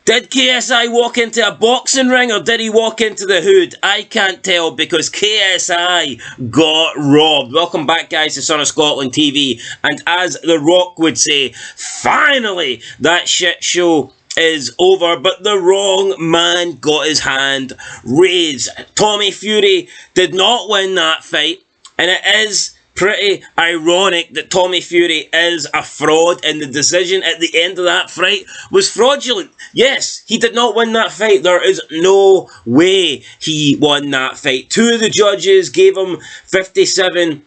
Did KSI walk into a boxing ring or did he walk into the hood? I can't tell because KSI got robbed. Welcome back, guys, to Son of Scotland TV. And as The Rock would say, finally, that shit show is over, but the wrong man got his hand raised. Tommy Fury did not win that fight, and it is pretty ironic that Tommy Fury is a fraud, and the decision at the end of that fight was fraudulent. Yes, he did not win that fight. There is no way he won that fight. Two of the judges gave him 57-56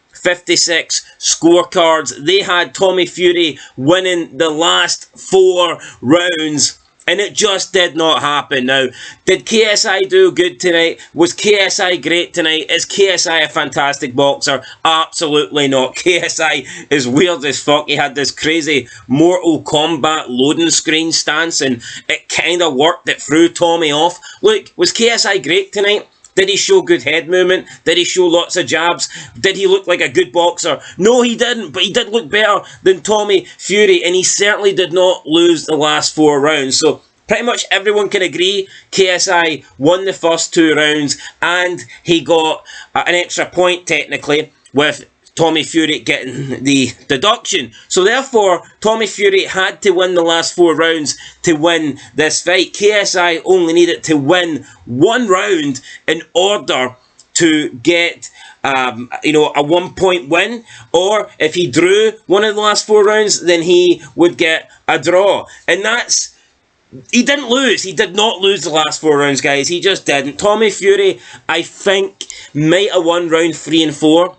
scorecards. They had Tommy Fury winning the last 4 rounds, and it just did not happen. Now, did KSI do good tonight? Was KSI great tonight? Is KSI a fantastic boxer? Absolutely not. KSI is weird as fuck. He had this crazy Mortal Kombat loading screen stance, and it kind of worked. It threw Tommy off. Look, was KSI great tonight? Did he show good head movement? Did he show lots of jabs? Did he look like a good boxer? No, he didn't, but he did look better than Tommy Fury, and he certainly did not lose the last 4 rounds. So pretty much everyone can agree KSI won the first 2 rounds, and he got an extra point technically with Tommy Fury getting the deduction. So therefore, Tommy Fury had to win the last 4 rounds to win this fight. KSI only needed to win 1 round in order to get a 1-point win, or if he drew one of the last 4 rounds, then he would get a draw. And he didn't lose. He did not lose the last 4 rounds, guys. He just didn't. Tommy Fury, I think, might have won round 3 and 4.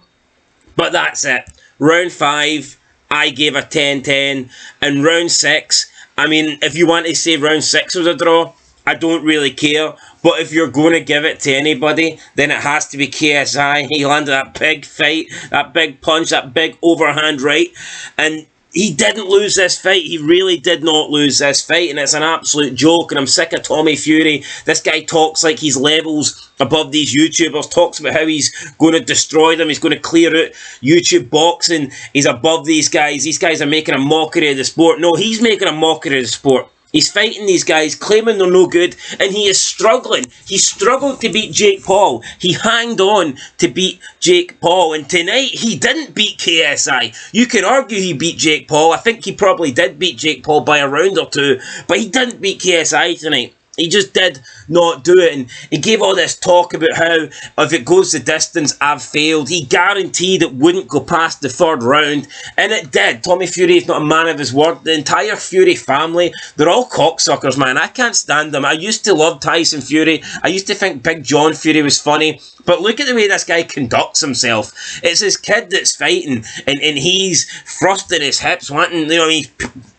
But that's it. Round 5, I gave a 10-10. And round 6, I mean, if you want to say round 6 was a draw, I don't really care. But if you're going to give it to anybody, then it has to be KSI. He landed that big fight, that big punch, that big overhand right. And he didn't lose this fight. He really did not lose this fight, and it's an absolute joke, and I'm sick of Tommy Fury. This guy talks like he's levels above these YouTubers, talks about how he's going to destroy them, he's going to clear out YouTube boxing, he's above these guys. These guys are making a mockery of the sport. No, he's making a mockery of the sport. He's fighting these guys, claiming they're no good, and he is struggling. He struggled to beat Jake Paul. He hanged on to beat Jake Paul, and tonight he didn't beat KSI. You can argue he beat Jake Paul. I think he probably did beat Jake Paul by a round or 2, but he didn't beat KSI tonight. He just did not do it, and he gave all this talk about how if it goes the distance, I've failed. He guaranteed it wouldn't go past the 3rd round, and it did. Tommy Fury is not a man of his word. The entire Fury family, they're all cocksuckers, man. I can't stand them. I used to love Tyson Fury. I used to think Big John Fury was funny, but look at the way this guy conducts himself. It's his kid that's fighting, and he's thrusting his hips, wanting, he's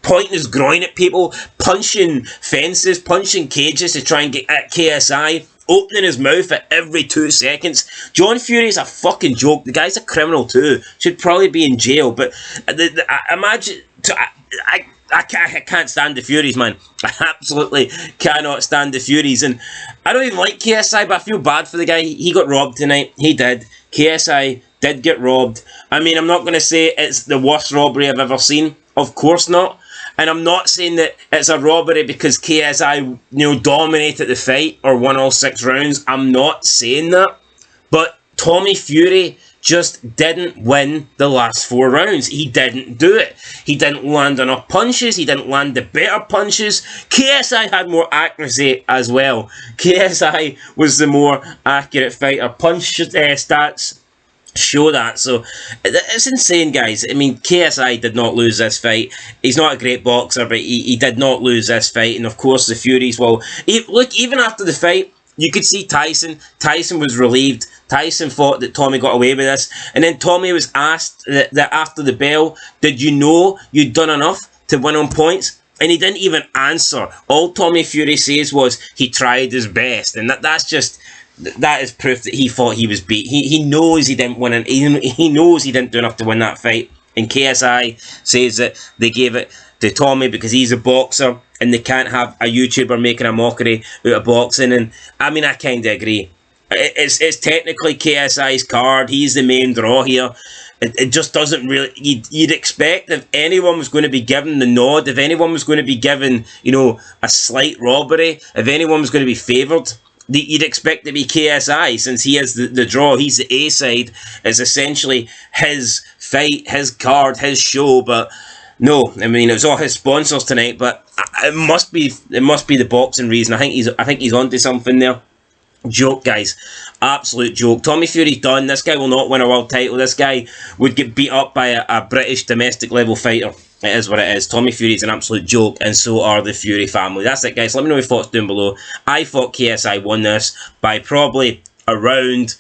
pointing his groin at people, punching fences, punching cages to try and get at KSI, opening his mouth at every 2 seconds. John Fury's a fucking joke. The guy's a criminal too. Should probably be in jail. But imagine... I can't stand the Furies, man. I absolutely cannot stand the Furies. And I don't even like KSI, but I feel bad for the guy. He got robbed tonight. He did. KSI did get robbed. I mean, I'm not going to say it's the worst robbery I've ever seen. Of course not. And I'm not saying that it's a robbery because KSI, dominated the fight or won all 6 rounds. I'm not saying that. But Tommy Fury just didn't win the last 4 rounds. He didn't do it. He didn't land enough punches. He didn't land the better punches. KSI had more accuracy as well. KSI was the more accurate fighter. Punch stats show that. So it's insane, guys. I mean, KSI did not lose this fight. He's not a great boxer, but he did not lose this fight. And of course the Furies, well, look, even after the fight, you could see Tyson was relieved. Tyson thought that Tommy got away with this, and then Tommy was asked that after the bell, did you know you'd done enough to win on points? And he didn't even answer. All Tommy Fury says was he tried his best, and that is proof that he thought he was beat. He knows he didn't win, and he knows he didn't do enough to win that fight. And KSI says that they gave it to Tommy because he's a boxer, and they can't have a YouTuber making a mockery out of boxing. And I mean, I kind of agree. It's technically KSI's card. He's the main draw here. It just doesn't really... You'd expect if anyone was going to be given the nod, if anyone was going to be given, you know, a slight robbery, if anyone was going to be favoured, you'd expect to be KSI, since he is the draw. He's the A side. It's essentially his fight, his card, his show. But no, I mean, it was all his sponsors tonight. But it must be the boxing reason. I think he's onto something there. Joke, guys. Absolute joke. Tommy Fury's done. This guy will not win a world title. This guy would get beat up by a British domestic level fighter. It is what it is. Tommy Fury's an absolute joke, and so are the Fury family. That's it, guys. Let me know your thoughts down below. I thought KSI won this by probably around...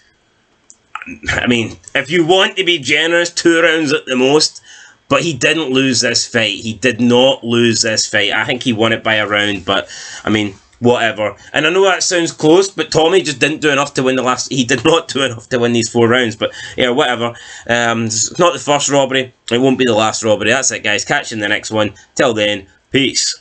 I mean, if you want to be generous, 2 rounds at the most. But he didn't lose this fight. He did not lose this fight. I think he won it by a round, but, I mean... whatever. And I know that sounds close, but Tommy just didn't do enough to win the last... He did not do enough to win these 4 rounds, but yeah, whatever. It's not the first robbery. It won't be the last robbery. That's it, guys. Catch you in the next one. Till then, peace.